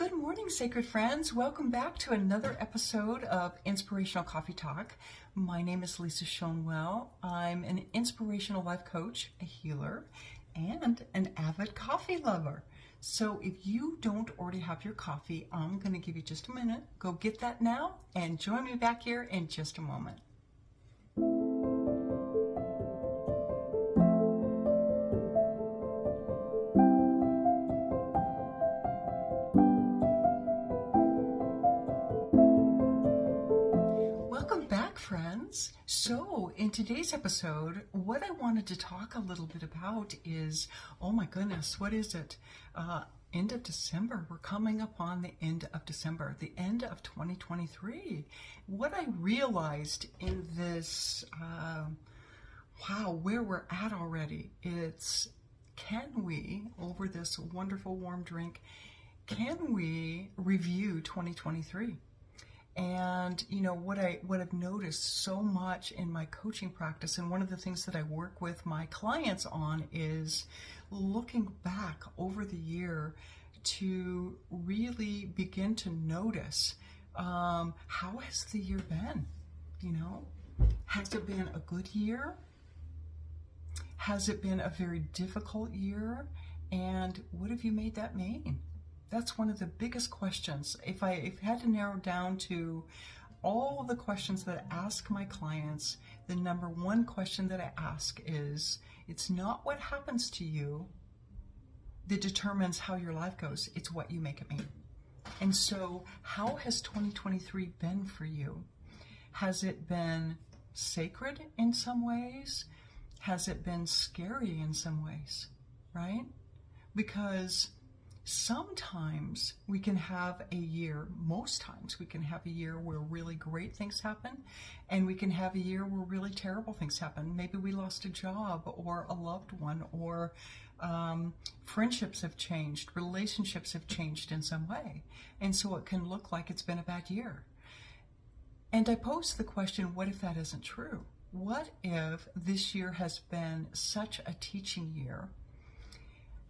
Good morning, sacred friends. Welcome back to another episode of Inspirational Coffee Talk. My name is L.schonewill. I'm an inspirational life coach, a healer, and an avid coffee lover. So if you don't already have your coffee, I'm going to give you just a minute. Go get that now and join me back here in just a moment. Welcome back, friends. So in today's episode, what I wanted to talk a little bit about is, oh my goodness, what is it? End of December. We're coming up on the end of December, the end of 2023. What I realized in this, where we're at already, it's, can we, over this wonderful warm drink, can we review 2023? And you know what I've noticed so much in my coaching practice, and one of the things that I work with my clients on, is looking back over the year to really begin to notice how has the year been? You know, has it been a good year? Has it been a very difficult year? And what have you made that mean? That's one of the biggest questions. If I had to narrow down to all the questions that I ask my clients, the number one question that I ask is, it's not what happens to you that determines how your life goes, it's what you make it mean. And so how has 2023 been for you? Has it been sacred in some ways? Has it been scary in some ways, right? Because sometimes we can have a year, most times we can have a year where really great things happen, and we can have a year where really terrible things happen. Maybe we lost a job or a loved one, or friendships have changed, relationships have changed in some way. And so it can look like it's been a bad year. And I pose the question, what if that isn't true? What if this year has been such a teaching year?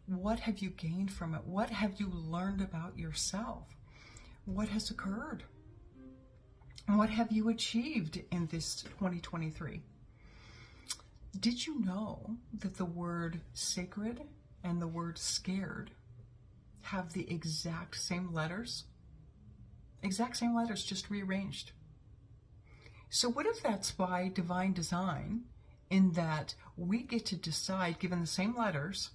What have you gained from it? What have you learned about yourself? What has occurred? And what have you achieved in this 2023? Did you know that the word sacred and the word scared have the exact same letters? Exact same letters, just rearranged. So what if that's by divine design, in that we get to decide, given the same letters,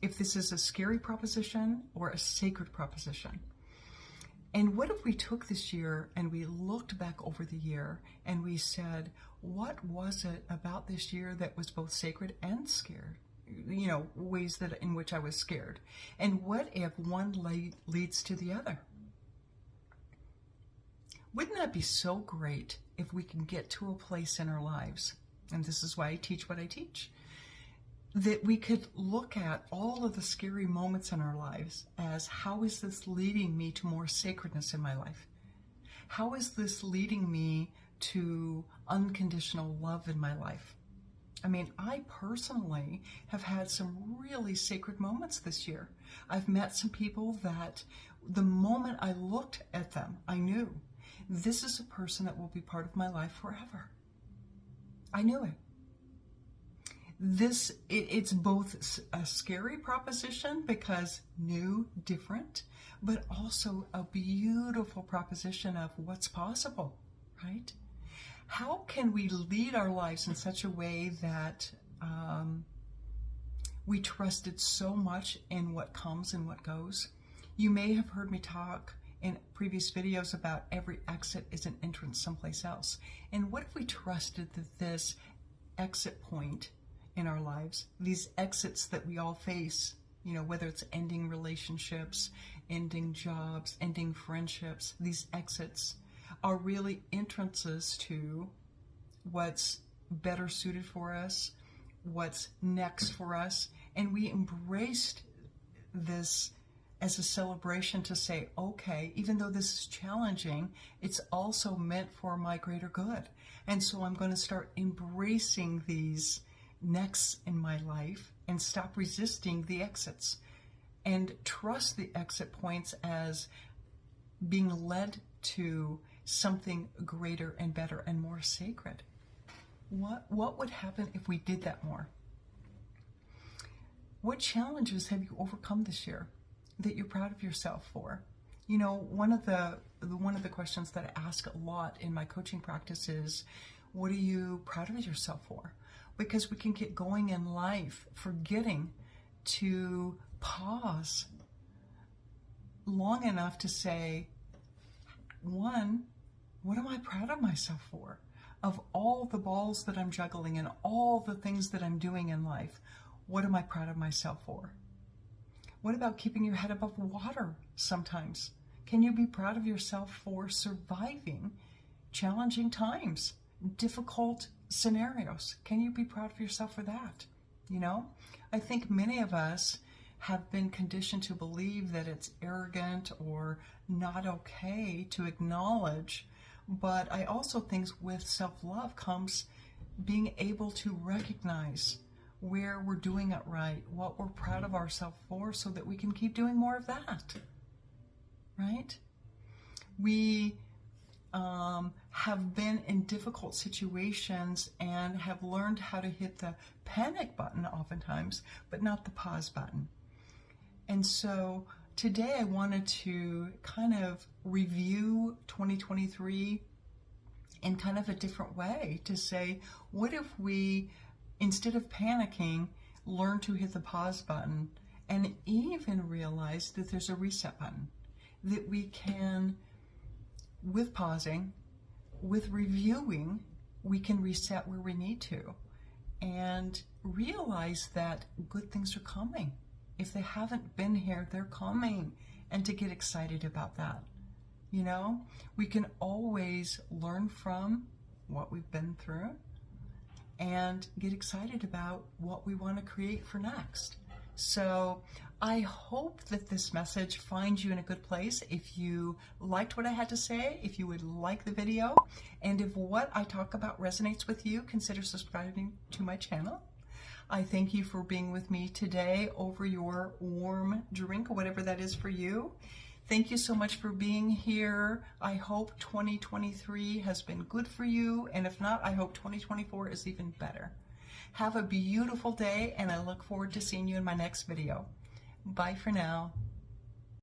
if this is a scary proposition or a sacred proposition? And what if we took this year and we looked back over the year and we said, what was it about this year that was both sacred and scared? You know, ways that in which I was scared. And what if one leads to the other? Wouldn't that be so great if we can get to a place in our lives, and this is why I teach what I teach, that we could look at all of the scary moments in our lives as, how is this leading me to more sacredness in my life? How is this leading me to unconditional love in my life? I mean, I personally have had some really sacred moments this year. I've met some people that the moment I looked at them, I knew this is a person that will be part of my life forever. I knew it. It's both a scary proposition because new, different, but also a beautiful proposition of what's possible, right? How can we lead our lives in such a way that we trusted so much in what comes and what goes? You may have heard me talk in previous videos about every exit is an entrance someplace else. And what if we trusted that this exit point in our lives, these exits that we all face, you know, whether it's ending relationships, ending jobs, ending friendships, these exits are really entrances to what's better suited for us, what's next for us, and we embraced this as a celebration to say, okay, even though this is challenging, it's also meant for my greater good. And so I'm going to start embracing these next in my life and stop resisting the exits and trust the exit points as being led to something greater and better and more sacred. What would happen if we did that more? What challenges have you overcome this year that you're proud of yourself for? You know, one of the questions that I ask a lot in my coaching practice is, what are you proud of yourself for? Because we can get going in life forgetting to pause long enough to say, one, what am I proud of myself for? Of all the balls that I'm juggling and all the things that I'm doing in life, what am I proud of myself for? What about keeping your head above water sometimes? Can you be proud of yourself for surviving challenging times, difficult scenarios? Can you be proud of yourself for that? You know, I think many of us have been conditioned to believe that it's arrogant or not okay to acknowledge. But I also think with self-love comes being able to recognize where we're doing it right, what we're proud of ourselves for, so that we can keep doing more of that, right? We have been in difficult situations and have learned how to hit the panic button oftentimes, but not the pause button. And so today I wanted to kind of review 2023 in kind of a different way, to say, what if we, instead of panicking, learn to hit the pause button and even realize that there's a reset button, that we can, with pausing, with reviewing, we can reset where we need to and realize that good things are coming. If they haven't been here, they're coming, and to get excited about that. You know, we can always learn from what we've been through and get excited about what we want to create for next. So I hope that this message finds you in a good place. If you liked what I had to say, if you would like the video, and if what I talk about resonates with you, consider subscribing to my channel. I thank you for being with me today over your warm drink, or whatever that is for you. Thank you so much for being here. I hope 2023 has been good for you, and if not, I hope 2024 is even better. Have a beautiful day, and I look forward to seeing you in my next video. Bye for now.